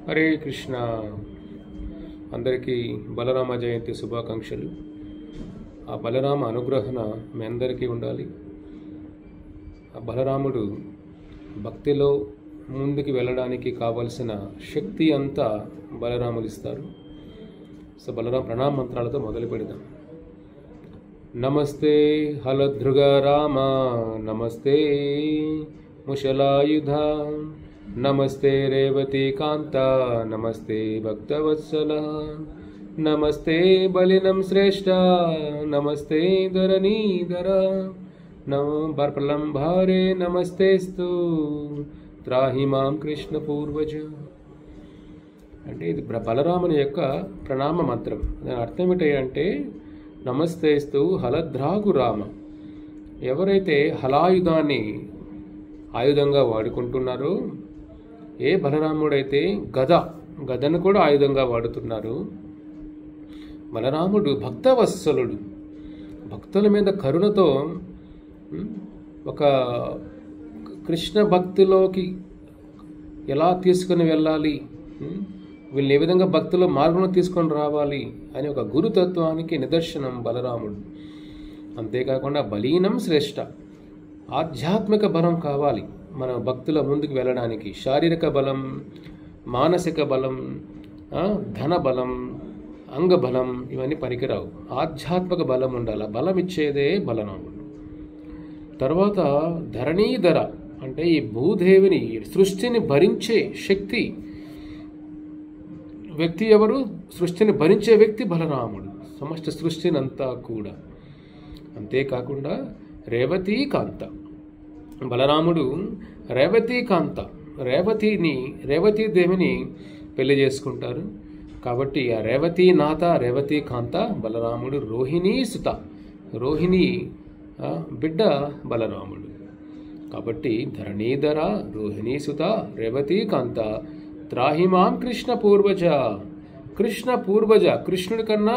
హరే కృష్ణ. అందరికీ బలరామ జయంతి శుభాకాంక్షలు. ఆ బలరామ అనుగ్రహణ మీ అందరికీ ఉండాలి. ఆ బలరాముడు భక్తిలో ముందుకు వెళ్ళడానికి కావలసిన శక్తి అంతా బలరాములు ఇస్తారు. సో బలరామ ప్రణామ మంత్రాలతో మొదలు పెడదాం. నమస్తే హలధృగ రామ, నమస్తే ముషలాయుధ, నమస్తే రేవతి కాంత, నమస్తే భక్తవత్సల, నమస్తే బలినం శ్రేష్ఠ, నమస్తే ధరణీధర, ప్రలంభారే నమస్తేస్తు త్రాహి మాం కృష్ణ పూర్వజ. అంటే ఇది బలరాముని యొక్క ప్రణామ మంత్రం. దాని అర్థం ఏంటంటే నమస్తేస్తు హలద్రాగు రామ. ఎవరైతే హలాయుధాన్ని ఆయుధంగా వాడుకుంటున్నారో, ఏ బలరాముడైతే గదను కూడా ఆయుధంగా వాడుతున్నారు, బలరాముడు భక్తవత్సలుడు. భక్తుల మీద కరుణతో ఒక కృష్ణ భక్తిలోకి ఎలా తీసుకుని వెళ్ళాలి, వీళ్ళని ఏ విధంగా భక్తుల మార్గంలో తీసుకొని రావాలి అని ఒక గురుతత్వానికి నిదర్శనం బలరాముడు. అంతేకాకుండా బలీనం శ్రేష్ఠ, ఆధ్యాత్మిక బలం కావాలి మన భక్తుల ముందుకు వెళ్ళడానికి. శారీరక బలం, మానసిక బలం, ధన బలం, అంగబలం ఇవన్నీ పనికిరావు. ఆధ్యాత్మిక బలం ఉండాలి. బలం ఇచ్చేదే బలరాముడు. తర్వాత ధరణీధర అంటే ఈ భూదేవిని, సృష్టిని భరించే శక్తి వ్యక్తి ఎవరు? సృష్టిని భరించే వ్యక్తి బలరాముడు, సమష్టి సృష్టిని అంతా కూడా. అంతేకాకుండా రేవతీ కాంత, బలరాముడు రేవతీ కాంత, రేవతీదేవిని పెళ్లి చేసుకుంటారు. కాబట్టి ఆ రేవతీ నాథ, రేవతీ కాంత బలరాముడు. రోహిణీ సుత, రోహిణి బిడ్డ బలరాముడు. కాబట్టి ధరణీధర, రోహిణీ సుత, రేవతీ కాంత, త్రాహిమాం కృష్ణ పూర్వజ. కృష్ణ పూర్వజ, కృష్ణుడి కన్నా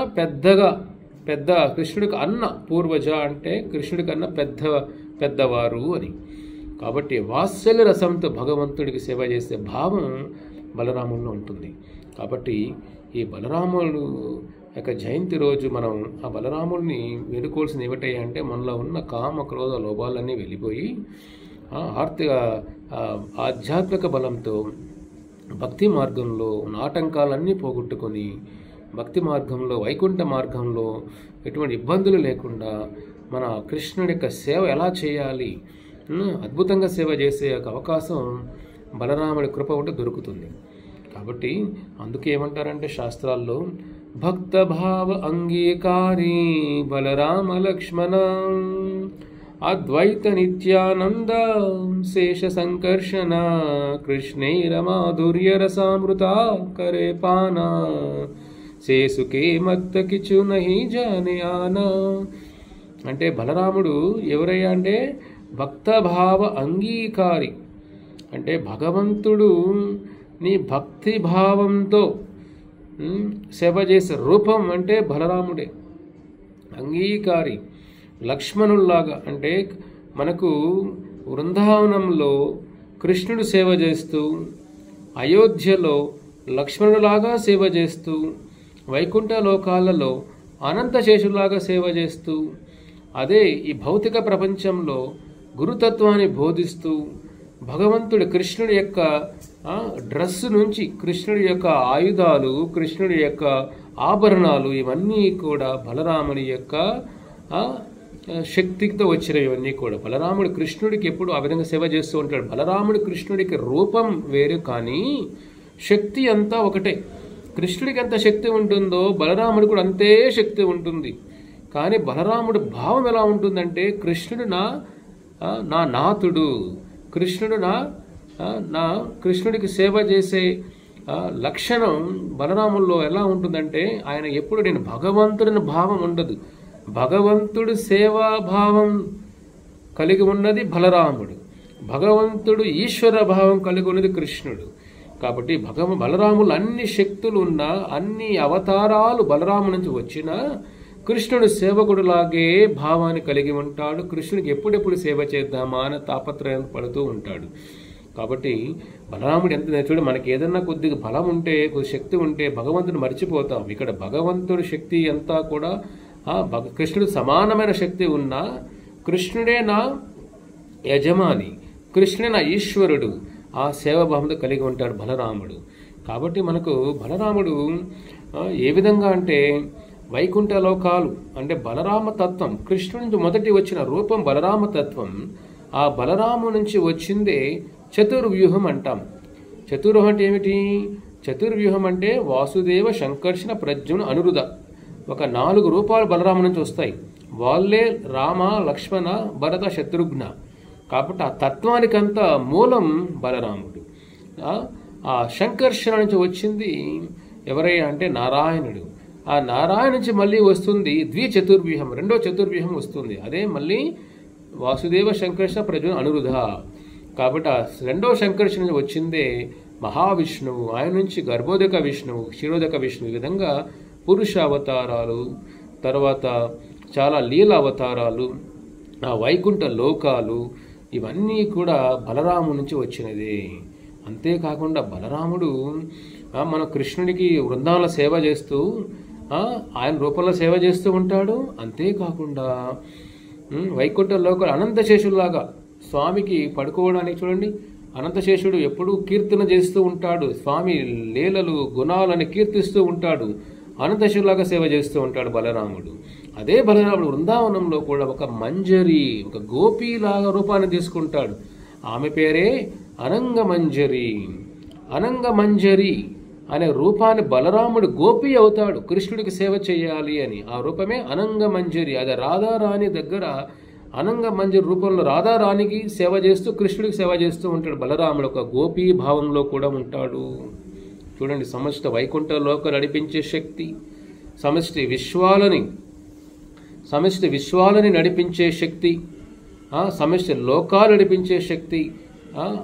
పెద్ద కృష్ణుడికి అన్న. పూర్వజ అంటే కృష్ణుడి కన్నా పెద్దవారు అని. కాబట్టి వాత్సల్య రసంతో భగవంతుడికి సేవ చేసే భావం బలరాముల్లో ఉంటుంది. కాబట్టి ఈ బలరాముడు యొక్క జయంతి రోజు మనం ఆ బలరాముడిని వేడుకోవాల్సింది ఏమిటంటే, మనలో ఉన్న కామ క్రోధ లోపాలన్నీ వెళ్ళిపోయి ఆధ్యాత్మిక బలంతో భక్తి మార్గంలో ఆటంకాలన్నీ పోగొట్టుకొని భక్తి మార్గంలో, వైకుంఠ మార్గంలో ఎటువంటి ఇబ్బందులు లేకుండా మన కృష్ణుడి యొక్క సేవ ఎలా చేయాలి, అద్భుతంగా సేవ చేసే ఒక అవకాశం బలరాముడి కృప ఉంటే దొరుకుతుంది. కాబట్టి అందుకే ఏమంటారంటే శాస్త్రాల్లో, భక్త భావ అంగీకారి బలరామ లక్ష్మణ, అద్వైత నిత్యానంద శేష సంకర్షణ, కృష్ణైర మాధుర్య రసామృత కరే పానా, శేసుకే మత్త కిచు నహి జానే ఆనా. అంటే బలరాముడు ఎవరయ్యా అంటే భక్తభావ అంగీకారి. అంటే భగవంతుడు నీ భక్తి భావంతో సేవ చేసే రూపం అంటే బలరాముడే. అంగీకారి, లక్ష్మణుల్లాగా. అంటే మనకు వృందావనంలో కృష్ణుడు సేవ చేస్తూ, అయోధ్యలో లక్ష్మణులాగా సేవ చేస్తూ, వైకుంఠ లోకాలలో అనంతశేషులాగా సేవ చేస్తూ, అదే ఈ భౌతిక ప్రపంచంలో గురుతత్వాన్ని బోధిస్తూ, భగవంతుడి కృష్ణుడి యొక్క డ్రెస్సు నుంచి కృష్ణుడి యొక్క ఆయుధాలు, కృష్ణుడి యొక్క ఆభరణాలు ఇవన్నీ కూడా బలరాముని యొక్క శక్తితో వచ్చినవి. ఇవన్నీ కూడా బలరాముడు కృష్ణుడికి ఎప్పుడు ఆ విధంగా సేవ చేస్తూ ఉంటాడు. బలరాముడు కృష్ణుడికి రూపం వేరు, కానీ శక్తి అంతా ఒకటే. కృష్ణుడికి ఎంత శక్తి ఉంటుందో బలరాముడు కూడా అంతే శక్తి ఉంటుంది. కానీ బలరాముడు భావం ఎలా ఉంటుందంటే, కృష్ణుడు నా నాథుడు, కృష్ణుడు నా కృష్ణుడికి సేవ చేసే లక్షణం బలరాముల్లో ఎలా ఉంటుందంటే, ఆయన ఎప్పుడు నేను భగవంతుడిని భావం ఉండదు, భగవంతుడు సేవాభావం కలిగి ఉన్నది బలరాముడు, భగవంతుడు ఈశ్వర భావం కలిగి ఉన్నది కృష్ణుడు. కాబట్టి బలరాములు అన్ని శక్తులు ఉన్న, అన్ని అవతారాలు బలరాము నుంచి వచ్చినా కృష్ణుడు సేవకుడులాగే భావాన్ని కలిగి ఉంటాడు. కృష్ణుడికి ఎప్పుడెప్పుడు సేవ చేద్దామా అని తాపత్రయం పడుతూ ఉంటాడు. కాబట్టి బలరాముడు ఎంత చూడు, మనకి ఏదన్నా కొద్దిగా బలం ఉంటే, కొద్ది శక్తి ఉంటే భగవంతుని మర్చిపోతాం. ఇక్కడ భగవంతుడి శక్తి అంతా కూడా కృష్ణుడు సమానమైన శక్తి ఉన్నా కృష్ణుడే నా యజమాని, కృష్ణుడే నా ఈశ్వరుడు, ఆ సేవాభావంతో కలిగి ఉంటాడు బలరాముడు. కాబట్టి మనకు బలరాముడు ఏ విధంగా అంటే వైకుంఠ లోకాలు అంటే బలరామ తత్వం, కృష్ణుడి నుంచి మొదటి వచ్చిన రూపం బలరామ తత్వం. ఆ బలరాము నుంచి వచ్చిందే చతుర్వ్యూహం అంటాం. చతుర్వ్యూహం అంటే ఏమిటి? చతుర్వ్యూహం అంటే వాసుదేవ, సంకర్షణ, ప్రద్యుమ్న, అనిరుద్ధ, ఒక 4 రూపాలు బలరాము నుంచి వస్తాయి. వాళ్ళే రామ, లక్ష్మణ, భరత, శత్రుఘ్న. కాబట్టి ఆ తత్వానికంతా మూలం బలరాముడు. ఆ సంకర్షణ నుంచి వచ్చింది ఎవరయ్యా అంటే నారాయణుడు. ఆ నారాయణ నుంచి మళ్ళీ వస్తుంది ద్విచతుర్వ్యూహం, రెండో చతుర్వ్యూహం వస్తుంది. అదే మళ్ళీ వాసుదేవ, సంకర్షణ, ప్రద్యుమ్న, అనిరుద్ధ. కాబట్టి ఆ రెండో సంకర్షణ నుంచి వచ్చిందే మహావిష్ణువు. ఆయన నుంచి గర్భోదక విష్ణువు, క్షీరోదక విష్ణువు. ఈ విధంగా పురుష అవతారాలు, తర్వాత చాలా లీల అవతారాలు, ఆ వైకుంఠ లోకాలు, ఇవన్నీ కూడా బలరాము నుంచి వచ్చినదే. అంతేకాకుండా బలరాముడు మన కృష్ణుడికి వృందావన సేవ చేస్తూ ఆయన రూపంలో సేవ చేస్తూ ఉంటాడు. అంతేకాకుండా వైకుంఠ లోకాలు అనంతశేషుల్లాగా స్వామికి పడుకోవడానికి చూడండి, అనంతశేషుడు ఎప్పుడూ కీర్తన చేస్తూ ఉంటాడు, స్వామి లీలలు గుణాలని కీర్తిస్తూ ఉంటాడు, అనంతశేషులాగా సేవ చేస్తూ ఉంటాడు బలరాముడు. అదే బలరాముడు వృందావనంలో కూడా ఒక మంజరి, ఒక గోపీలాగా రూపాన్ని తీసుకుంటాడు. ఆమె పేరే అనంగమంజరి. అనంగమంజరి అనే రూపాన్ని బలరాముడు గోపి అవుతాడు కృష్ణుడికి సేవ చేయాలి అని. ఆ రూపమే అనంగమంజరి. అది రాధారాణి దగ్గర అనంగమంజరి రూపంలో రాధారాణికి సేవ చేస్తూ కృష్ణుడికి సేవ చేస్తూ ఉంటాడు బలరాముడు. ఒక గోపీ భావంలో కూడా ఉంటాడు. చూడండి, సమస్త వైకుంఠ లోకాలు నడిపించే శక్తి, సమష్టి విశ్వాలని నడిపించే శక్తి, సమష్టి లోకాలు నడిపించే శక్తి.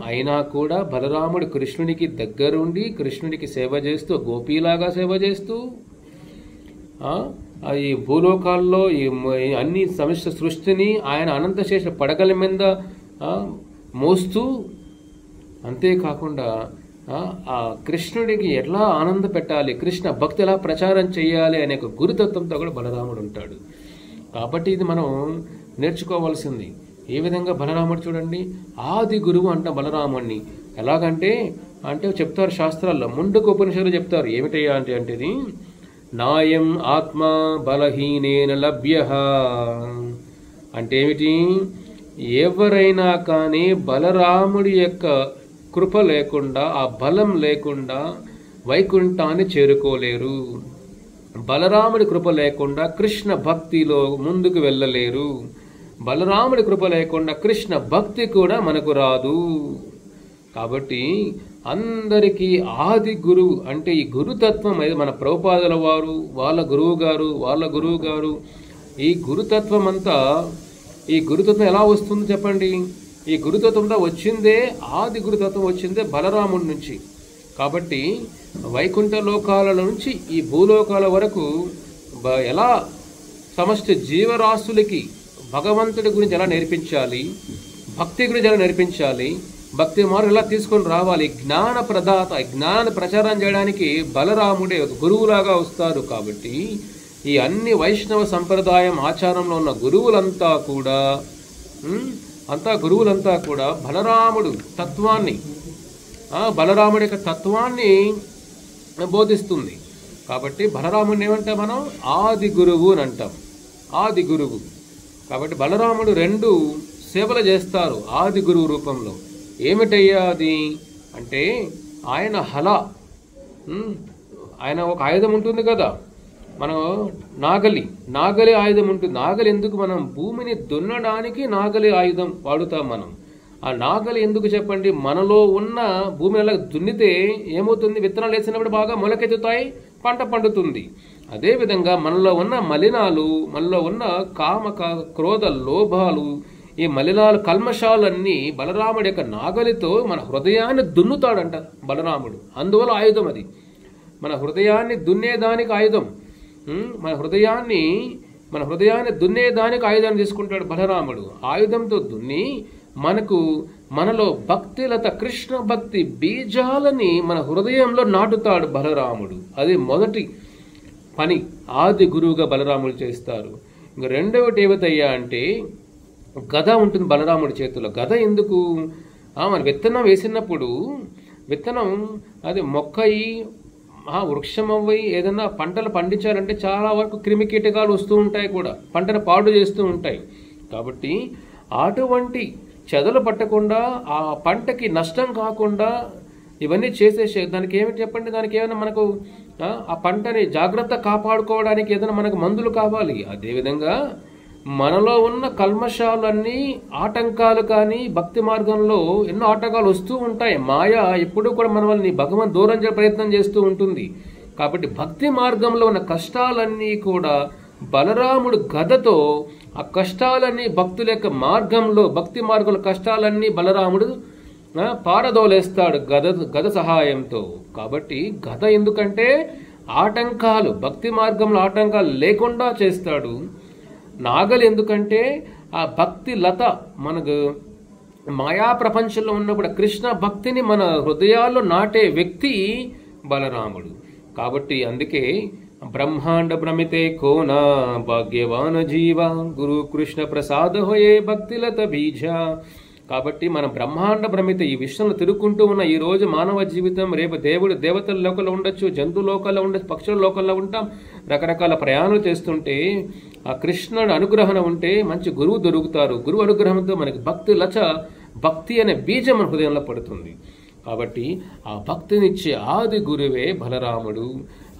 అయినా కూడా బలరాముడు కృష్ణునికి దగ్గరుండి కృష్ణుడికి సేవ చేస్తూ గోపీలాగా సేవ చేస్తూ ఈ భూలోకాల్లో ఈ అన్ని సమష్టి సృష్టిని ఆయన అనంతశేష పడగల మీద మోస్తూ, అంతేకాకుండా ఆ కృష్ణుడికి ఎట్లా ఆనంద పెట్టాలి, కృష్ణ భక్తి ఎలా ప్రచారం చేయాలి అనే ఒక గురుతత్వంతో కూడా బలరాముడు ఉంటాడు. కాబట్టి ఇది మనం నేర్చుకోవాల్సింది. ఏ విధంగా బలరాముడు చూడండి, ఆది గురువు అంట బలరాముడిని. ఎలాగంటే చెప్తారు శాస్త్రాల్లో, ముందుకు ఉపనిషత్తులు చెప్తారు. ఏమిటయ్యా అంటే ఇది నాయం ఆత్మ బలహీనేన లభ్య అంటే ఏమిటి? ఎవరైనా కానీ బలరాముడి యొక్క కృప లేకుండా, ఆ బలం లేకుండా వైకుంఠాన్ని చేరుకోలేరు. బలరాముడి కృప లేకుండా కృష్ణ భక్తిలో ముందుకు వెళ్ళలేరు. బలరాముడి కృప లేకుండా కృష్ణ భక్తి కూడా మనకు రాదు. కాబట్టి అందరికీ ఆది గురువు అంటే ఈ గురుతత్వం, మన ప్రభుపాదుల వారు, వాళ్ళ గురువు గారు ఈ గురుతత్వం అంతా, ఈ గురుతత్వం ఎలా వస్తుంది చెప్పండి? ఈ గురుతత్వంతో వచ్చిందే, ఆది గురుతత్వం వచ్చిందే బలరాముడి నుంచి. కాబట్టి వైకుంఠ లోకాల నుంచి ఈ భూలోకాల వరకు ఎలా సమస్త జీవరాశులకి భగవంతుడి గురించి ఎలా నేర్పించాలి, భక్తి గురించి ఎలా నేర్పించాలి, భక్తి మార్గం ఎలా తీసుకొని రావాలి, జ్ఞాన ప్రదాత, జ్ఞానాన్ని ప్రచారం చేయడానికి బలరాముడే ఒక గురువులాగా వస్తారు. కాబట్టి ఈ అన్ని వైష్ణవ సంప్రదాయం ఆచారంలో ఉన్న గురువులంతా కూడా బలరాముడు తత్వాన్ని, బలరాముడి యొక్క తత్వాన్ని బోధిస్తుంది. కాబట్టి బలరాముడిని ఏమంటాం మనం? ఆది గురువు అని అంటాం. ఆది గురువు. కాబట్టి బలరాముడు 2 సేవలు చేస్తారు ఆది గురువు రూపంలో. ఏమిటయ్యా అది అంటే ఆయన ఆయన ఒక ఆయుధం ఉంటుంది కదా, మనం నాగలి ఆయుధం ఉంటుంది. నాగలి ఎందుకు? మనం భూమిని దున్నడానికి నాగలి ఆయుధం వాడుతాం మనం. ఆ నాగలి ఎందుకు చెప్పండి? మనలో ఉన్న భూమిని అలా దున్నితే ఏమవుతుంది? విత్తనాలు వేసినప్పుడు బాగా మొలకెత్తుతాయి, పంట పండుతుంది. అదేవిధంగా మనలో ఉన్న మలినాలు, మనలో ఉన్న కామ క్రోధ లోభాలు, ఈ మలినాలు కల్మషాలన్నీ బలరాముడి యొక్క నాగలితో మన హృదయాన్ని దున్నుతాడంట బలరాముడు. అందువల్ల ఆయుధం అది. మన హృదయాన్ని దున్నేదానికి ఆయుధం. మన హృదయాన్ని దున్నేదానికి ఆయుధాన్ని తీసుకుంటాడు బలరాముడు. ఆయుధంతో దున్ని మనకు మనలో భక్తిలత కృష్ణ భక్తి బీజాలని మన హృదయంలో నాటుతాడు బలరాముడు. అది మొదటి పని ఆది గురువుగా బలరాముడు చేస్తారు. ఇంక రెండవటి ఏమిటయ్యా అంటే గద ఉంటుంది బలరాముడి చేతిలో. గద ఎందుకు? మన విత్తనం వేసినప్పుడు విత్తనం అది మొక్కయి వృక్షం అవ్వయి ఏదైనా పంటలు పండించాలంటే చాలా వరకు క్రిమి కీటకాలు వస్తూ ఉంటాయి, కూడా పంటను పాడు చేస్తూ ఉంటాయి. కాబట్టి అటువంటి చెదలు పట్టకుండా ఆ పంటకి నష్టం కాకుండా ఇవన్నీ చేసే దానికి ఏమిటి చెప్పండి, దానికి ఏమైనా మనకు ఆ పంటని జాగ్రత్త కాపాడుకోవడానికి ఏదైనా మనకు మందులు కావాలి. అదేవిధంగా మనలో ఉన్న కల్మషాలన్నీ ఆటంకాలు కానీ భక్తి మార్గంలో ఎన్నో ఆటంకాలు వస్తూ ఉంటాయి. మాయ ఎప్పుడూ కూడా మనల్ని భగవంతు దూరం చేసే ప్రయత్నం చేస్తూ ఉంటుంది. కాబట్టి భక్తి మార్గంలో ఉన్న కష్టాలన్నీ కూడా బలరాముడు గదతో ఆ కష్టాలన్నీ భక్తుల యొక్క మార్గంలో భక్తి మార్గంలో కష్టాలన్నీ బలరాముడు పారదోలేస్తాడు గద సహాయంతో. కాబట్టి గద ఎందుకంటే ఆటంకాలు భక్తి మార్గంలో ఆటంకాలు లేకుండా చేస్తాడు. నాగలి ఎందుకంటే ఆ భక్తి లత మనకు మాయా ప్రపంచంలో ఉన్నప్పుడు కృష్ణ భక్తిని మన హృదయాల్లో నాటే వ్యక్తి బలరాముడు. కాబట్టి అందుకే బ్రహ్మాండ భ్రమితే కోనా భాగ్యవాన జీవ గురు కృష్ణ ప్రసాద హోయే భక్తిలత బీజ. కాబట్టి మనం బ్రహ్మాండ భ్రమిత ఈ విషయంలో తిరుగుకుంటూ ఉన్న ఈ రోజు మానవ జీవితం, రేపు దేవతల లోకంలో ఉండొచ్చు, జంతు లోకంలో ఉండొచ్చు, పక్షుల లోకంలో ఉంటాం, రకరకాల ప్రయాణాలు చేస్తుంటే ఆ కృష్ణుడు అనుగ్రహం ఉంటే మంచి గురువు దొరుకుతారు. గురువు అనుగ్రహంతో మనకి భక్తి అనే బీజం మన హృదయంలో పడుతుంది. కాబట్టి ఆ భక్తినిచ్చే ఆది గురువే బలరాముడు.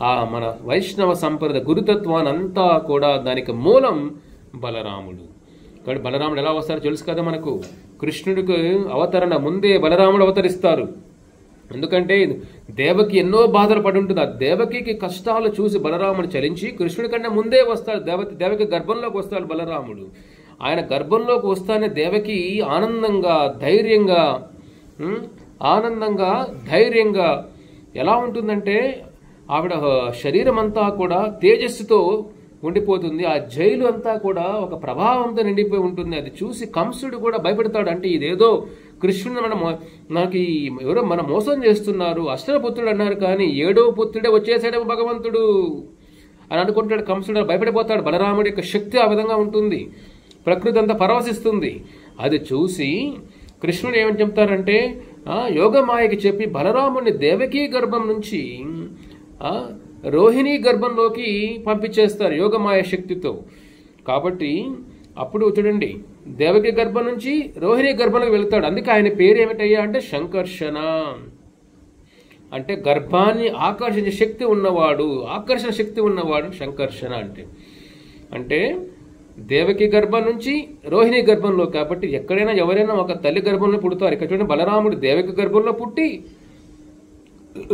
ఆ మన వైష్ణవ సంప్రదాయ గురుతత్వాన్ని అంతా కూడా దానికి మూలం బలరాముడు. కాబట్టి బలరాముడు ఎలా వస్తారో తెలుసు కదా మనకు. కృష్ణుడికి అవతరణ ముందే బలరాముడు అవతరిస్తారు. ఎందుకంటే దేవకి ఎన్నో బాధలు పడి ఉంటుంది. ఆ దేవకి కష్టాలు చూసి బలరాముడు చలించి కృష్ణుడి కంటే ముందే వస్తాడు. దేవకి గర్భంలోకి వస్తాడు బలరాముడు. ఆయన గర్భంలోకి వస్తానే దేవకి ఆనందంగా ధైర్యంగా ఎలా ఉంటుందంటే ఆవిడ శరీరం అంతా కూడా తేజస్సుతో ఉండిపోతుంది. ఆ జైలు అంతా కూడా ఒక ప్రభావంతో నిండిపోయి ఉంటుంది. అది చూసి కంసుడు కూడా భయపడతాడు. అంటే ఇదేదో కృష్ణుడు నాకు ఎవరో మన మోసం చేస్తున్నారు, అష్టపుత్రుడు అన్నారు కానీ 7వ పుత్రుడే వచ్చేసాడేమో భగవంతుడు అని అనుకుంటాడు కంసుడు. భయపడిపోతాడు. బలరాముడి యొక్క శక్తి ఆ విధంగా ఉంటుంది. ప్రకృతి అంతా పరవశిస్తుంది. అది చూసి కృష్ణుడు ఏమని చెప్తారంటే యోగమాయకి చెప్పి బలరాముడిని దేవకీ గర్భం నుంచి రోహిణీ గర్భంలోకి పంపించేస్తారు యోగమాయ శక్తితో. కాబట్టి అప్పుడు చూడండి దేవకి గర్భం నుంచి రోహిణీ గర్భంలోకి వెళ్తాడు. అందుకే ఆయన పేరు ఏమిటయ్యా అంటే శంకర్షణ. అంటే గర్భాన్ని ఆకర్షించే శక్తి ఉన్నవాడు, ఆకర్షణ శక్తి ఉన్నవాడు శంకర్షణ అంటే దేవకి గర్భం నుంచి రోహిణీ గర్భంలో. కాబట్టి ఎక్కడైనా ఎవరైనా ఒక తల్లి గర్భంలో పుడతారు. ఇక్కడ చూడండి బలరాముడు దేవకి గర్భంలో పుట్టి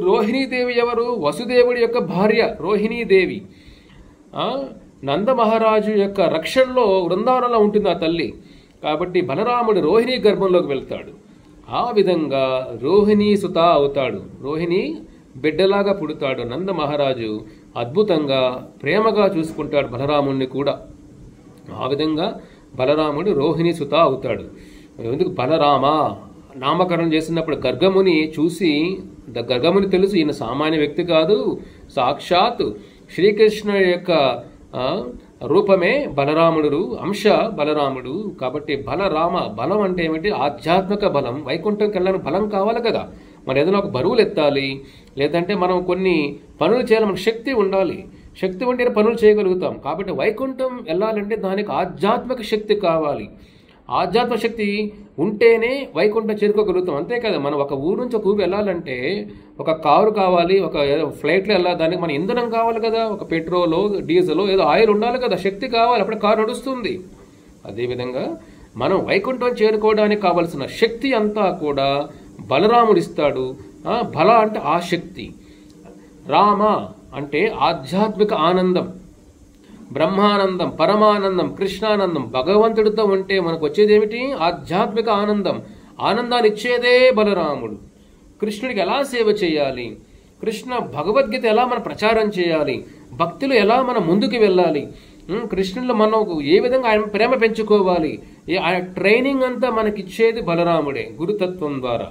రోహిణీదేవి ఎవరు? వసుదేవుడి యొక్క భార్య రోహిణీదేవి. నంద మహారాజు యొక్క రక్షణలో వృందావనంలో ఉంటుంది ఆ తల్లి. కాబట్టి బలరాముడు రోహిణీ గర్భంలోకి వెళ్తాడు. ఆ విధంగా రోహిణీ సుత అవుతాడు. రోహిణి బిడ్డలాగా పుడతాడు. నంద మహారాజు అద్భుతంగా ప్రేమగా చూసుకుంటాడు బలరాముడిని కూడా. ఆ విధంగా బలరాముడు రోహిణీ సుత అవుతాడు. ఎందుకు బలరామ నామకరణం చేసినప్పుడు గర్గముని చూసి గర్గముని తెలుసు ఈయన సామాన్య వ్యక్తి కాదు, సాక్షాత్ శ్రీకృష్ణుడి యొక్క రూపమే బలరాముడు, అంశ బలరాముడు. కాబట్టి బలం అంటే ఏమిటి? ఆధ్యాత్మిక బలం. వైకుంఠంకి వెళ్ళడానికి బలం కావాలి కదా. మనం ఏదైనా ఒక బరువులు ఎత్తాలి, లేదంటే మనం కొన్ని పనులు చేయాలి, మనకు శక్తి ఉండాలి. శక్తి ఉంటే పనులు చేయగలుగుతాం. కాబట్టి వైకుంఠం వెళ్ళాలంటే దానికి ఆధ్యాత్మిక శక్తి కావాలి. ఆధ్యాత్మ శక్తి ఉంటేనే వైకుంఠం చేరుకోగలుగుతాం. అంతే కదా, మనం ఒక ఊరు నుంచి ఒక ఊరు వెళ్ళాలంటే ఒక కారు కావాలి, ఒక ఫ్లైట్లో వెళ్ళాలి, దానికి మన ఇంధనం కావాలి కదా. ఒక పెట్రోలో డీజిలో ఏదో ఆయిల్ ఉండాలి కదా, శక్తి కావాలి, అప్పుడు కారు నడుస్తుంది. అదేవిధంగా మనం వైకుంఠం చేరుకోవడానికి కావలసిన శక్తి అంతా కూడా బలరాముడు ఇస్తాడు. బల అంటే ఆ శక్తి. రామ అంటే ఆధ్యాత్మిక ఆనందం, బ్రహ్మానందం, పరమానందం, కృష్ణానందం. భగవంతుడితో ఉంటే మనకు వచ్చేది ఏమిటి? ఆధ్యాత్మిక ఆనందం. ఆనందాన్ని ఇచ్చేదే బలరాముడు. కృష్ణుడికి ఎలా సేవ చేయాలి, కృష్ణ భగవద్గీత ఎలా మనం ప్రచారం చేయాలి, భక్తులు ఎలా మనం ముందుకు వెళ్ళాలి, కృష్ణుల్లో మనం ఏ విధంగా ఆయన ప్రేమ పెంచుకోవాలి, ఆయన ట్రైనింగ్ అంతా మనకిచ్చేది బలరాముడే గురుతత్వం ద్వారా.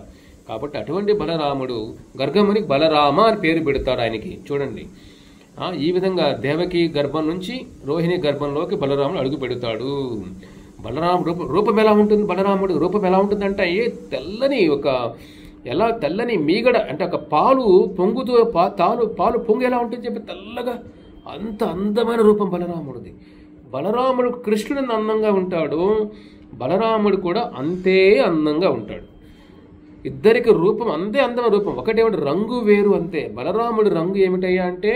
కాబట్టి అటువంటి బలరాముడు గర్గమునికి బలరామ అని పేరు పెడతారు ఆయనకి. చూడండి, ఈ విధంగా దేవకి గర్భం నుంచి రోహిణి గర్భంలోకి బలరాముడు అడుగు పెడతాడు. బలరాముడు రూపం ఎలా ఉంటుంది? బలరాముడు రూపం ఎలా ఉంటుందంటే తెల్లని తెల్లని మీగడ, అంటే ఒక పాలు పొంగుతూ పాలు పొంగు ఎలా ఉంటుంది చెప్పి తెల్లగా, అంత అందమైన రూపం బలరాముడిది. బలరాముడు కృష్ణుడు అందంగా ఉంటాడు, బలరాముడు కూడా అంతే అందంగా ఉంటాడు. ఇద్దరికి రూపం అంతే అందమైన రూపం. ఒకటేమిటి, రంగు వేరు అంతే. బలరాముడి రంగు ఏమిటయ్యా అంటే,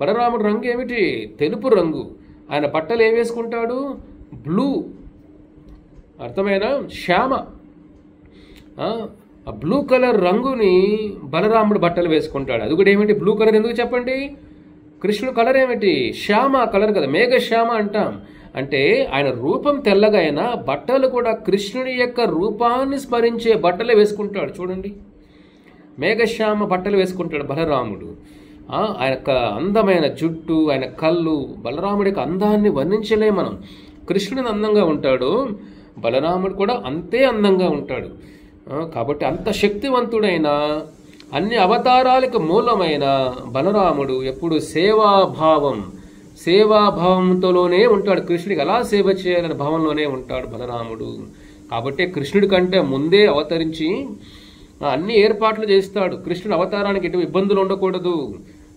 బలరాముడి రంగు ఏమిటి? తెలుపు రంగు. ఆయన బట్టలు ఏం వేసుకుంటాడు? బ్లూ, అర్థమైనా? శ్యామ. ఆ బ్లూ కలర్ రంగుని బలరాముడు బట్టలు వేసుకుంటాడు. అది కూడా ఏమిటి బ్లూ కలర్ ఎందుకు చెప్పండి? కృష్ణుడు కలర్ ఏమిటి? శ్యామ కలర్ కదా, మేఘశ్యామ అంటాం. అంటే ఆయన రూపం తెల్లగా అయినా బట్టలు కూడా కృష్ణుడి యొక్క రూపాన్ని స్మరించే బట్టలే వేసుకుంటాడు. చూడండి, మేఘశ్యామ బట్టలు వేసుకుంటాడు బలరాముడు. ఆయన యొక్క అందమైన జుట్టు, ఆయన కళ్ళు, బలరాముడి యొక్క అందాన్ని వర్ణించలే మనం. కృష్ణుడు అందంగా ఉంటాడు, బలరాముడు కూడా అంతే అందంగా ఉంటాడు. కాబట్టి అంత శక్తివంతుడైన, అన్ని అవతారాలకు మూలమైన బలరాముడు ఎప్పుడు సేవాభావంతోనే ఉంటాడు. కృష్ణుడికి ఎలా సేవ చేయాలనే భావంలోనే ఉంటాడు బలరాముడు. కాబట్టి కృష్ణుడి కంటే ముందే అవతరించి అన్ని ఏర్పాట్లు చేస్తాడు. కృష్ణుడు అవతారానికి ఎటువంటి ఇబ్బందులు ఉండకూడదు,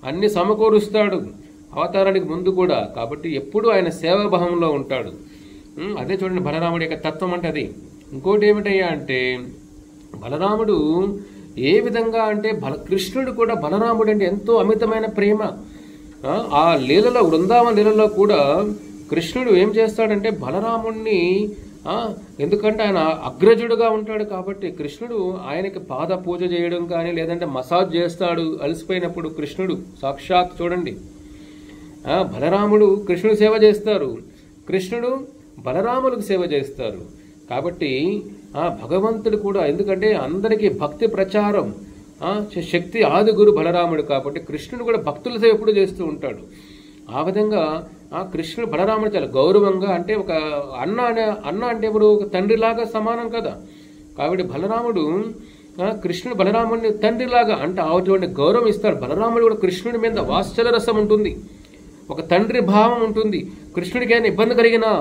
అన్ని సమకూరుస్తాడు అవతారానికి ముందు కూడా. కాబట్టి ఎప్పుడు ఆయన సేవాభావంలో ఉంటాడు. అదే చూడండి బలరాముడి యొక్క తత్వం అంటే అది. ఇంకోటి ఏమిటయ్యా అంటే, బలరాముడు ఏ విధంగా అంటే కృష్ణుడు కూడా బలరాముడు అంటే ఎంతో అమితమైన ప్రేమ. ఆ లీలలో, వృందావన లీలలో కూడా కృష్ణుడు ఏం చేస్తాడంటే బలరాముడిని, ఎందుకంటే ఆయన అగ్రజుడుగా ఉంటాడు కాబట్టి కృష్ణుడు ఆయనకి పాద పూజ చేయడం కానీ, లేదంటే మసాజ్ చేస్తాడు అలసిపోయినప్పుడు. కృష్ణుడు సాక్షాత్ చూడండి, బలరాముడు కృష్ణుడు సేవ చేస్తారు, కృష్ణుడు బలరాములకు సేవ చేస్తారు. కాబట్టి భగవంతుడు కూడా, ఎందుకంటే అందరికీ భక్తి ప్రచారం శక్తి ఆది గురు బలరాముడు కాబట్టి కృష్ణుడు కూడా భక్తుల సేవ ఎప్పుడు చేస్తూ ఉంటాడు. ఆ విధంగా కృష్ణుడు బలరాముడు చాలా గౌరవంగా, అంటే ఒక అన్న అంటే ఇప్పుడు ఒక తండ్రిలాగా సమానం కదా. కాబట్టి బలరాముడు కృష్ణుడు బలరాముడిని తండ్రిలాగా అంటే అటువంటి గౌరవం ఇస్తాడు. బలరాముడు కూడా కృష్ణుడి మీద వాత్సల్య రసం ఉంటుంది, ఒక తండ్రి భావం ఉంటుంది. కృష్ణుడికి ఏమైనా ఇబ్బంది కలిగినా,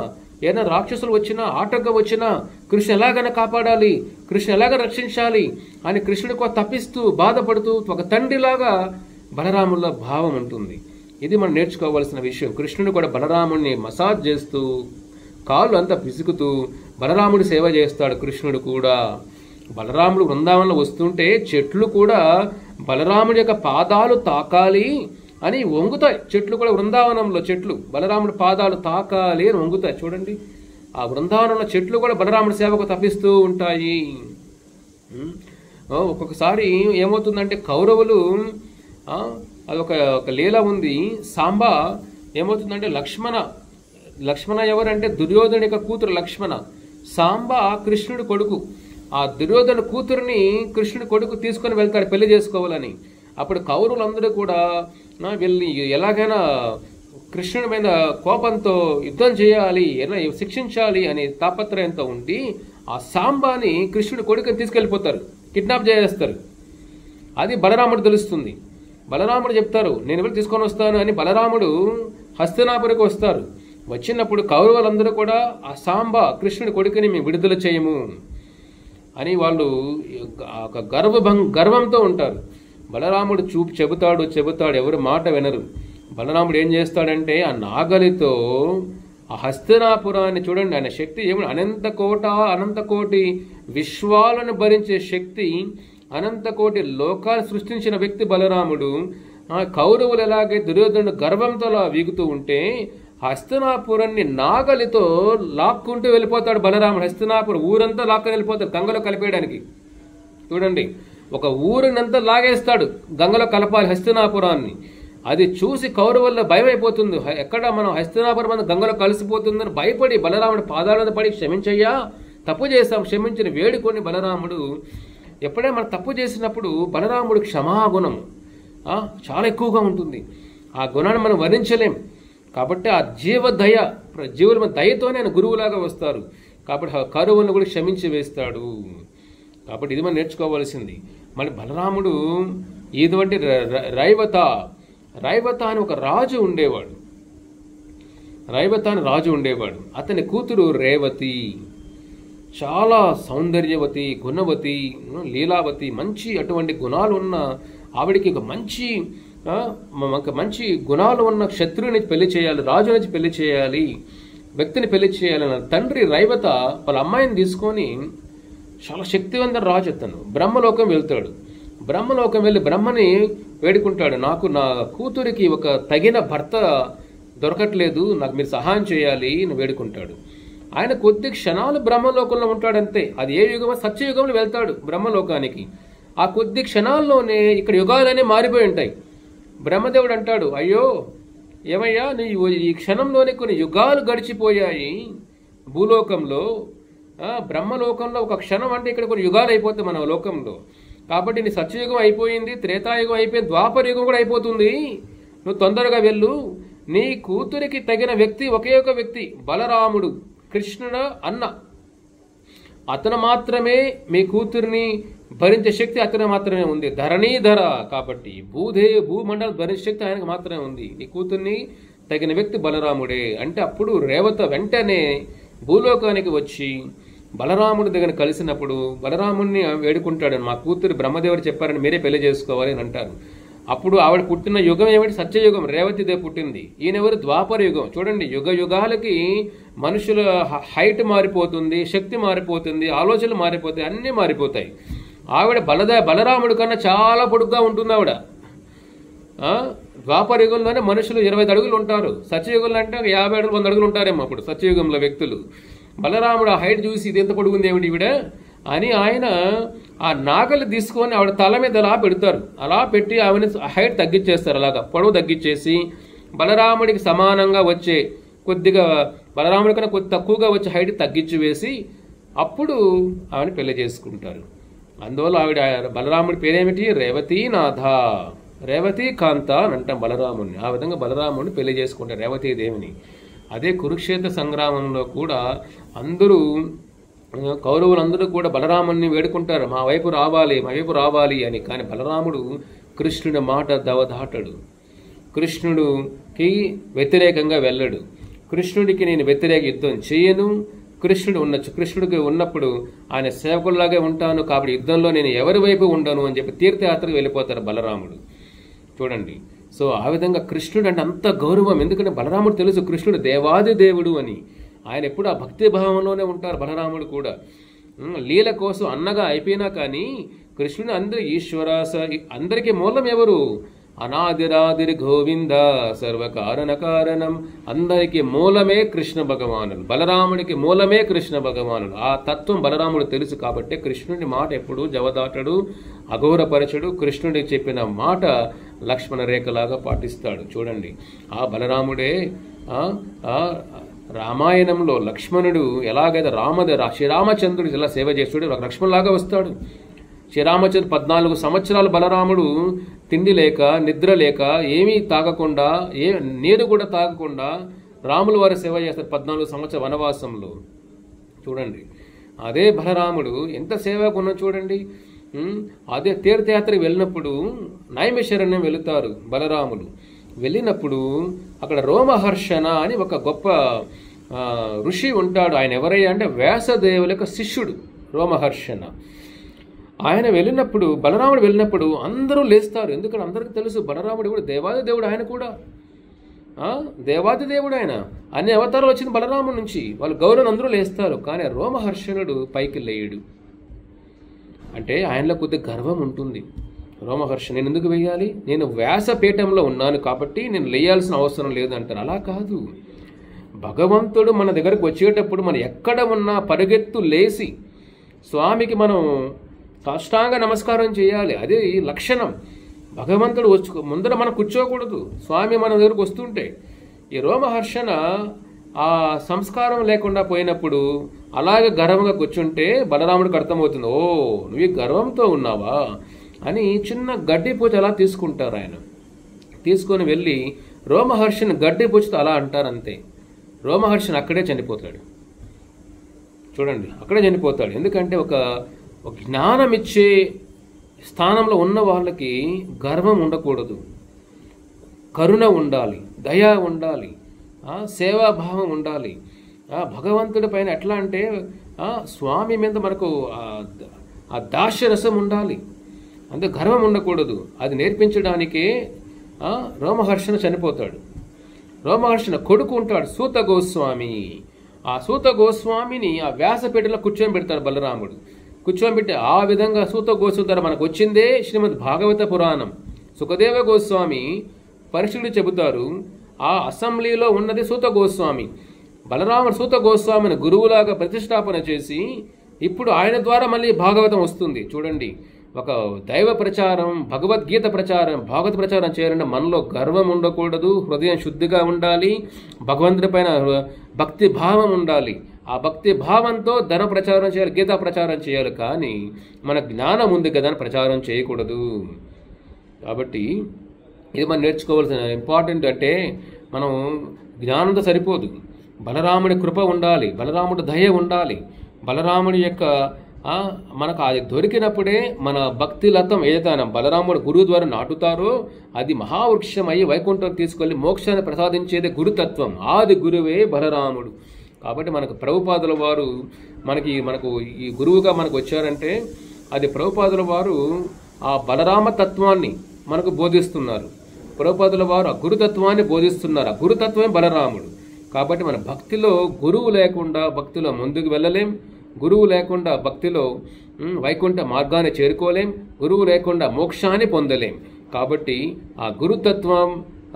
ఏదైనా రాక్షసులు వచ్చినా, ఆటంకం వచ్చినా కృష్ణ ఎలాగైనా కాపాడాలి, కృష్ణ ఎలాగ రక్షించాలి అని కృష్ణుడికి తప్పిస్తూ బాధపడుతూ ఒక తండ్రిలాగా బలరాముల భావం ఉంటుంది. ఇది మనం నేర్చుకోవాల్సిన విషయం. కృష్ణుడు కూడా బలరాముడిని మసాజ్ చేస్తూ, కాళ్ళు అంతా పిసుకుతూ బలరాముడి సేవ చేస్తాడు. కృష్ణుడు కూడా బలరాముడు బృందావనంలో వస్తుంటే చెట్లు కూడా బలరాముడి యొక్క పాదాలు తాకాలి అని వంగుతాయి. చెట్లు కూడా బృందావనంలో చెట్లు బలరాముడి పాదాలు తాకాలి అని వంగుతాయి. చూడండి, ఆ బృందావనంలో చెట్లు కూడా బలరాముడి సేవకు తప్పిస్తూ ఉంటాయి. ఒక్కొక్కసారి ఏమవుతుందంటే కౌరవులు, అదొక లీల ఉంది. సాంబా ఏమవుతుందంటే లక్ష్మణ ఎవరంటే దుర్యోధను యొక్క కూతురు లక్ష్మణ. సాంబా కృష్ణుడి కొడుకు. ఆ దుర్యోధన కూతురుని కృష్ణుడి కొడుకు తీసుకొని వెళ్తాడు పెళ్లి చేసుకోవాలని. అప్పుడు కౌరవులందరూ కూడా వీళ్ళని ఎలాగైనా కృష్ణుడి మీద కోపంతో యుద్ధం చేయాలి, ఎలా శిక్షించాలి అనే తాపత్రయంతో ఉండి ఆ సాంబాని కృష్ణుడి కొడుకుని తీసుకెళ్ళిపోతారు, కిడ్నాప్ చేస్తారు. అది బలరాముడు తెలుస్తుంది. బలరాముడు చెప్తారు, నేను వెళ్ళి తీసుకొని వస్తాను అని. బలరాముడు హస్తినాపురికి వస్తారు. వచ్చినప్పుడు కౌరవులందరూ కూడా ఆ సాంబా కృష్ణుడి కొడుకుని మేము విడుదల చేయము అని వాళ్ళు గర్వంతో ఉంటారు. బలరాముడు చెబుతాడు, ఎవరు మాట వినరు. బలరాముడు ఏం చేస్తాడంటే ఆ నాగలితో ఆ హస్తినాపురాన్ని చూడండి, ఆయన శక్తి ఏమి, అనంతకోటి విశ్వాలను భరించే శక్తి, అనంతకోటి లోకాలు సృష్టించిన వ్యక్తి బలరాముడు. ఆ కౌరవులు ఎలాగే దుర్యోధనుడు గర్వంతో వీగుతూ ఉంటే హస్తినాపురాన్ని నాగలితో లాక్కుంటూ వెళ్ళిపోతాడు బలరాముడు. హస్తినాపురం ఊరంతా లాక్కొని వెళ్ళిపోతాడు గంగలో కలిపేయడానికి. చూడండి, ఒక ఊరినంతా లాగేస్తాడు, గంగలో కలపాలి హస్తినాపురాన్ని. అది చూసి కౌరవుల్లో భయం అయిపోతుంది. ఎక్కడ మనం హస్తినాపురం మన గంగలో కలిసిపోతుందని భయపడి బలరాముడు పాదాలను పడి క్షమించయ్యా, తప్పు చేస్తాం, క్షమించిన వేడుకొని బలరాముడు. ఎప్పుడైనా మనం తప్పు చేసినప్పుడు బలరాముడు క్షమాగుణం చాలా ఎక్కువగా ఉంటుంది. ఆ గుణాన్ని మనం వర్ణించలేం. కాబట్టి ఆ జీవుల దయతోనే ఆయన గురువులాగా వస్తారు. కాబట్టి కరువును కూడా క్షమించి వేస్తాడు. కాబట్టి ఇది మనం నేర్చుకోవాల్సింది. మళ్ళీ బలరాముడు ఇటువంటి రైవత అని ఒక రాజు ఉండేవాడు. రైవత అని రాజు ఉండేవాడు. అతని కూతురు రేవతి, చాలా సౌందర్యవతి, గుణవతి, లీలావతి, మంచి అటువంటి గుణాలు ఉన్న ఆవిడికి ఒక మంచి గుణాలు ఉన్న క్షత్రుని పెళ్లి చేయాలి, రాజు నుంచి పెళ్లి చేయాలి, వ్యక్తిని పెళ్లి చేయాలన్న తండ్రి రైవత వాళ్ళ అమ్మాయిని తీసుకొని, చాలా శక్తివంతుల రాజు అతను, బ్రహ్మలోకం వెళ్తాడు. బ్రహ్మలోకం వెళ్ళి బ్రహ్మని వేడుకుంటాడు, నాకు నా కూతురికి ఒక తగిన భర్త దొరకట్లేదు, నాకు మీరు సహాయం చేయాలి అని వేడుకుంటాడు. ఆయన కొద్ది క్షణాలు బ్రహ్మలోకంలో ఉంటాడంతే. అది ఏ యుగమో సత్యయుగంలో వెళ్తాడు బ్రహ్మలోకానికి. ఆ కొద్ది క్షణాల్లోనే ఇక్కడ యుగాలనే మారిపోయి ఉంటాయి. బ్రహ్మదేవుడు అంటాడు, అయ్యో ఏమయ్యా, నీ ఈ క్షణంలోనే కొన్ని యుగాలు గడిచిపోయాయి భూలోకంలో. బ్రహ్మలోకంలో ఒక క్షణం అంటే ఇక్కడ కొన్ని యుగాలు అయిపోతాయి మన లోకంలో. కాబట్టి నీ సత్యయుగం అయిపోయింది, త్రేతాయుగం అయిపోయింది, ద్వాపర యుగం కూడా అయిపోతుంది, నువ్వు తొందరగా వెళ్ళు. నీ కూతురికి తగిన వ్యక్తి ఒకే ఒక వ్యక్తి, బలరాముడు, కృష్ణుడు అన్న. అతను మాత్రమే మీ కూతురిని భరించే శక్తి అతను మాత్రమే ఉంది. ధరణీధర కాబట్టి భూమండలం భరించే శక్తి ఆయనకు మాత్రమే ఉంది. నీ కూతుర్ని తగిన వ్యక్తి బలరాముడే అంటే అప్పుడు రేవత వెంటనే భూలోకానికి వచ్చి బలరాముడి దగ్గర కలిసినప్పుడు బలరాముడిని వేడుకుంటాడు, మా కూతురు బ్రహ్మదేవుడు చెప్పారని మీరే పెళ్లి చేసుకోవాలి అని అంటారు. అప్పుడు ఆవిడ పుట్టిన యుగం ఏమిటి? సత్యయుగం. రేవతిదే పుట్టింది. ఈయనెవరు? ద్వాపర యుగం. చూడండి, యుగ యుగాలకి మనుషుల హైట్ మారిపోతుంది, శక్తి మారిపోతుంది, ఆలోచనలు మారిపోతాయి, అన్నీ మారిపోతాయి. ఆవిడ బలరాముడి కన్నా చాలా పొడుగ్గా ఉంటుంది ఆవిడ. ద్వాపర యుగంలోనే మనుషులు 20 అడుగులు ఉంటారు. సత్యయుగంలో అంటే 50 అడుగులు 100 అడుగులు ఉంటారేమో అప్పుడు సత్యయుగంలో వ్యక్తులు. బలరాముడు ఆ హైట్ చూసి ఇది ఎంత పొడుగుంది ఏమిటి ఈవిడ అని ఆయన ఆ నాగలు తీసుకొని ఆవిడ తల మీద అలా పెడతారు. అలా పెట్టి ఆవిడ హైట్ తగ్గించేస్తారు. అలాగా పొడవు తగ్గించేసి బలరాముడికి సమానంగా వచ్చే, కొద్దిగా బలరాముడి కన్నా కొద్ది తక్కువగా వచ్చే హైట్ తగ్గించి వేసి అప్పుడు ఆవిడ పెళ్లి చేసుకుంటారు. అందువల్ల ఆవిడ బలరాముడి పేరేమిటి? రేవతీనాథ, రేవతీ కాంత అని అంటాం బలరాముడిని. ఆ విధంగా బలరాముడిని పెళ్లి చేసుకుంటారు రేవతీదేవిని. అదే కురుక్షేత్ర సంగ్రామంలో కూడా అందరూ కౌరవులందరూ కూడా బలరాముడిని వేడుకుంటారు, మా వైపు రావాలి అని. కానీ బలరాముడు కృష్ణుడి మాట దవదాటడు, కృష్ణుడికి వ్యతిరేకంగా వెళ్ళడు. కృష్ణుడికి నేను వ్యతిరేక యుద్ధం చేయను, కృష్ణుడికి ఉన్నప్పుడు ఆయన సేవకుల్లాగే ఉంటాను, కాబట్టి యుద్ధంలో నేను ఎవరి వైపు ఉండను అని చెప్పి తీర్థయాత్రకు వెళ్ళిపోతారు బలరాముడు. చూడండి, సో ఆ విధంగా కృష్ణుడు అంటే అంత గౌరవం. ఎందుకంటే బలరాముడు తెలుసు కృష్ణుడు దేవాది దేవుడు అని. ఆయన ఎప్పుడు ఆ భక్తి భావంలోనే ఉంటారు. బలరాముడు కూడా లీల కోసం అన్నగా అయిపోయినా కానీ కృష్ణుడు అందరూ అందరికీ మూలం ఎవరు? అనాదిరాదిరి గోవింద సర్వకారణ కారణం. అందరికీ మూలమే కృష్ణ భగవానుడు. బలరాముడికి మూలమే కృష్ణ భగవానుడు. ఆ తత్వం బలరాముడు తెలుసు కాబట్టి కృష్ణుడి మాట ఎప్పుడు జవదాటడు, అఘోరపరచడు. కృష్ణుడికి చెప్పిన మాట లక్ష్మణ రేఖలాగా పాటిస్తాడు. చూడండి, ఆ బలరాముడే రామాయణంలో లక్ష్మణుడు ఎలాగైతే శ్రీరామచంద్రుడు ఇలా సేవ చేస్తాడు, లక్ష్మణులాగా వస్తాడు. శ్రీరామచంద్రుడు 14 సంవత్సరాలు బలరాముడు తిండి లేక నిద్ర లేక ఏమీ తాగకుండా నీరు కూడా తాగకుండా రాముల వారి సేవ చేస్తారు 14 సంవత్సరాల వనవాసంలో. చూడండి, అదే బలరాముడు ఎంత సేవకు ఉన్నా చూడండి. అదే తీర్థయాత్రకు వెళ్ళినప్పుడు నైమిషారణ్యం వెళుతారు బలరాములు. వెళ్ళినప్పుడు అక్కడ రోమహర్షణ అని ఒక గొప్ప ఋషి ఉంటాడు. ఆయన ఎవరయ్యా అంటే వ్యాసదేవుల యొక్క శిష్యుడు రోమహర్షణ. ఆయన వెళ్ళినప్పుడు బలరాముడు వెళ్ళినప్పుడు అందరూ లేస్తారు. ఎందుకంటే అందరికీ తెలుసు బలరాముడు కూడా దేవాది దేవుడు. ఆయన కూడా దేవాది దేవుడు. ఆయన అన్ని అవతారాలు వచ్చింది బలరాముడి నుంచి. వాళ్ళు గౌరవం అందరూ లేస్తారు. కానీ రోమహర్షణుడు పైకి లేయడు. అంటే ఆయనలో కొద్ది గర్వం ఉంటుంది. రోమహర్షణ నేను ఎందుకు వేయాలి, నేను వ్యాసపీఠంలో ఉన్నాను కాబట్టి నేను లేయాల్సిన అవసరం లేదు అంటారు. అలా కాదు, భగవంతుడు మన దగ్గరకు వచ్చేటప్పుడు మనం ఎక్కడ ఉన్నా పరిగెత్తు లేసి స్వామికి మనం సాష్టాంగ నమస్కారం చేయాలి. అదే ఈ లక్షణం. భగవంతుడు ముందర మనం కూర్చోకూడదు. స్వామి మన దగ్గరకు వస్తుంటే ఈ రోమహర్షణ ఆ సంస్కారం లేకుండా పోయినప్పుడు అలాగే గర్వంగా కూర్చుంటే బలరాముడికి అర్థమవుతుంది, ఓ నువ్వు గర్వంతో ఉన్నావా అని. చిన్న గడ్డి పూజ అలా తీసుకుంటారు. ఆయన తీసుకొని వెళ్ళి రోమహర్షిని గడ్డి పూజతో అలా అంటారు, అంతే. రోమహర్షిని అక్కడే చనిపోతాడు. చూడండి అక్కడే చనిపోతాడు. ఎందుకంటే ఒక జ్ఞానం ఇచ్చే స్థానంలో ఉన్న వాళ్ళకి గర్వం ఉండకూడదు, కరుణ ఉండాలి, దయ ఉండాలి, సేవాభావం ఉండాలి. భగవంతుడి పైన ఎట్లా అంటే స్వామి మీద మనకు ఆ దాస్యరసం ఉండాలి, అంతే గర్వం ఉండకూడదు. అది నేర్పించడానికే రోమహర్షణ చనిపోతాడు. రోమహర్షణ కొడుకు ఉంటాడు సూత గోస్వామి. ఆ సూత గోస్వామిని ఆ వ్యాసపీఠలో కూర్చొని పెడతాడు బలరాముడు. కూర్చోబెట్టి ఆ విధంగా సూత గోస్వామి ద్వారా మనకు వచ్చిందే శ్రీమద్ భాగవత పురాణం. సుఖదేవ గోస్వామి పరీక్షలు చెబుతారు, ఆ అసెంబ్లీలో ఉన్నది సూత గోస్వామి. బలరాముడు సూత గోస్వామిని గురువులాగా ప్రతిష్టాపన చేసి ఇప్పుడు ఆయన ద్వారా మళ్ళీ భాగవతం వస్తుంది. చూడండి, ఒక దైవ ప్రచారం, భగవద్గీత ప్రచారం, భాగవత ప్రచారం చేయాలంటే మనలో గర్వం ఉండకూడదు, హృదయం శుద్ధిగా ఉండాలి, భగవంతుడి పైన భక్తి భావం ఉండాలి. ఆ భక్తి భావంతో ధన ప్రచారం చేయాలి, గీతా ప్రచారం చేయాలి. కానీ మన జ్ఞానం ఉంది కదా అని ప్రచారం చేయకూడదు. కాబట్టి ఇది మనం నేర్చుకోవాల్సిన ఇంపార్టెంట్. అంటే మనం జ్ఞానంతో సరిపోదు, బలరాముడి కృప ఉండాలి, బలరాముడి దయ ఉండాలి. బలరాముడి యొక్క మనకు అది దొరికినప్పుడే మన భక్తి లతం ఏదైతే ఆయన బలరాముడు గురువు ద్వారా నాటుతారో అది మహావృక్షం అయ్యి వైకుంఠం తీసుకెళ్లి మోక్షాన్ని ప్రసాదించేదే గురుతత్వం. ఆది గురువే బలరాముడు. కాబట్టి మనకు ప్రభుపాదుల వారు మనకు ఈ గురువుగా మనకు వచ్చారంటే అది ప్రభుపాదుల వారు ఆ బలరామ తత్వాన్ని మనకు బోధిస్తున్నారు. ప్రభుపాదుల వారు ఆ గురుతత్వాన్ని బోధిస్తున్నారు. ఆ గురుతత్వమే బలరాముడు. కాబట్టి మన భక్తిలో గురువు లేకుండా భక్తిలో ముందుకు వెళ్ళలేం, గురువు లేకుండా భక్తిలో వైకుంఠ మార్గాన్ని చేరుకోలేం, గురువు లేకుండా మోక్షాన్ని పొందలేం. కాబట్టి ఆ గురుతత్వం,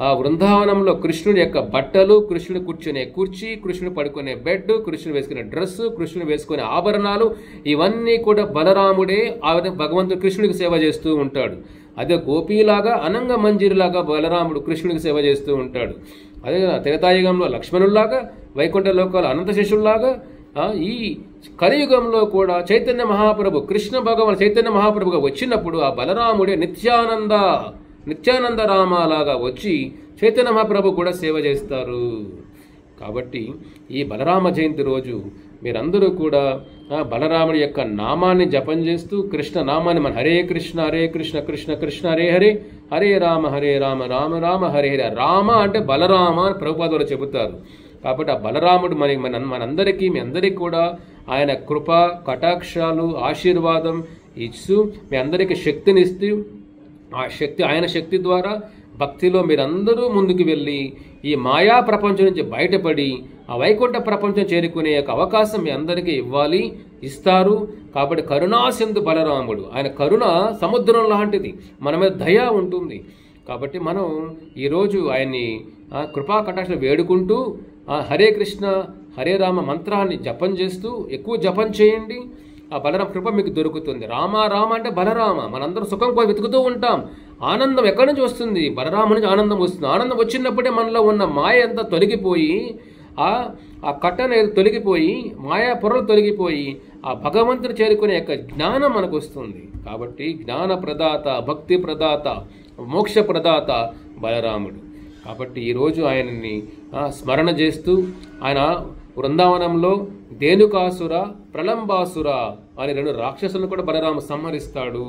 ఆ బృందావనంలో కృష్ణుడి యొక్క బట్టలు, కృష్ణుడు కూర్చునే కుర్చీ, కృష్ణుడు పడుకునే బెడ్, కృష్ణుడు వేసుకునే డ్రెస్సు, కృష్ణుడు వేసుకునే ఆభరణాలు, ఇవన్నీ కూడా బలరాముడే ఆ విధంగా భగవంతుడు కృష్ణుడికి సేవ చేస్తూ ఉంటాడు. అదే గోపీలాగా అనంగ మంజీరులాగా బలరాముడు కృష్ణుడికి సేవ చేస్తూ ఉంటాడు. అదే త్రేతాయుగంలో లక్ష్మణుల్లాగా, వైకుంఠ లోకాలు అనంత శిష్యుల్లాగా, ఈ కలియుగంలో కూడా చైతన్య మహాప్రభు, కృష్ణ భగవాన్ చైతన్య మహాప్రభుగా వచ్చినప్పుడు ఆ బలరాముడే నిత్యానంద రామాలాగా వచ్చి చైతన్య మహాప్రభు కూడా సేవ చేస్తారు. కాబట్టి ఈ బలరామ జయంతి రోజు మీరందరూ కూడా బలరాముడి యొక్క నామాన్ని జపం చేస్తూ కృష్ణ నామాన్ని మన హరే కృష్ణ కృష్ణ కృష్ణ హరే హరే, హరే రామ రామ రామ హరే హరే. రామ అంటే బలరామ అని ప్రభుపాదులు చెబుతారు. కాబట్టి ఆ బలరాముడు మనందరికీ మీ అందరికీ కూడా ఆయన కృప కటాక్షాలు ఆశీర్వాదం ఇస్తూ మీ అందరికీ శక్తినిస్తూ ఆయన శక్తి ద్వారా భక్తిలో మీరందరూ ముందుకు వెళ్ళి ఈ మాయా ప్రపంచం నుంచి బయటపడి ఆ వైకుంఠ ప్రపంచం చేరుకునే యొక్క అవకాశం మీ అందరికీ ఇస్తారు. కాబట్టి కరుణాసింధు బలరాముడు, ఆయన కరుణ సముద్రం లాంటిది, మన మీద దయ ఉంటుంది. కాబట్టి మనం ఈరోజు ఆయన్ని కృపా కటాక్షలు వేడుకుంటూ హరే కృష్ణ హరే రామ మంత్రాన్ని జపం చేస్తూ ఎక్కువ జపం చేయండి. ఆ బలరామ కృప మీకు దొరుకుతుంది. రామ అంటే బలరామ. మనందరం సుఖం కోసం వెతుకుతూ ఉంటాం. ఆనందం ఎక్కడి నుంచి వస్తుంది? బలరాము నుంచి ఆనందం వస్తుంది. ఆనందం వచ్చినప్పుడే మనలో ఉన్న మాయ అంతా తొలగిపోయి ఆ కట్టన తొలగిపోయి మాయా పొరలు తొలగిపోయి ఆ భగవంతుని చేరుకునే యొక్క జ్ఞానం మనకు వస్తుంది. కాబట్టి జ్ఞాన ప్రదాత, భక్తి ప్రదాత, మోక్ష ప్రదాత బలరాముడు. కాబట్టి ఈరోజు ఆయనని స్మరణ చేస్తూ ఆయన బృందావనంలో ధేనుకాసుర, ప్రలంబాసుర అనే 2 రాక్షసులను కూడా బలరాము సంహరిస్తాడు.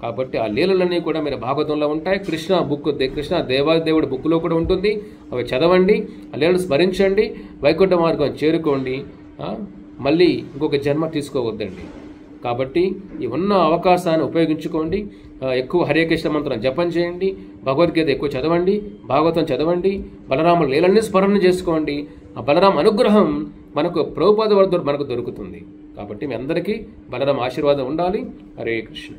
కాబట్టి ఆ లీలలన్నీ కూడా మీరు భాగవతంలో ఉంటాయి. కృష్ణ దేవాదేవుడి బుక్లో కూడా ఉంటుంది. అవి చదవండి, ఆ లీలలు స్మరించండి, వైకుంఠ మార్గం చేరుకోండి. మళ్ళీ ఇంకొక జన్మ తీసుకోవద్దండి. కాబట్టి ఈ ఉన్న అవకాశాన్ని ఉపయోగించుకోండి. ఎక్కువ హరే కృష్ణ మంత్రం జపం చేయండి, భగవద్గీత ఎక్కువ చదవండి, భాగవతం చదవండి, బలరాముల లీలన్నీ స్మరణ చేసుకోండి. ఆ బలరామ అనుగ్రహం మనకు ప్రభుపాద మనకు దొరుకుతుంది. కాబట్టి మీ అందరికీ బలరామ ఆశీర్వాదం ఉండాలి. హరే కృష్ణ.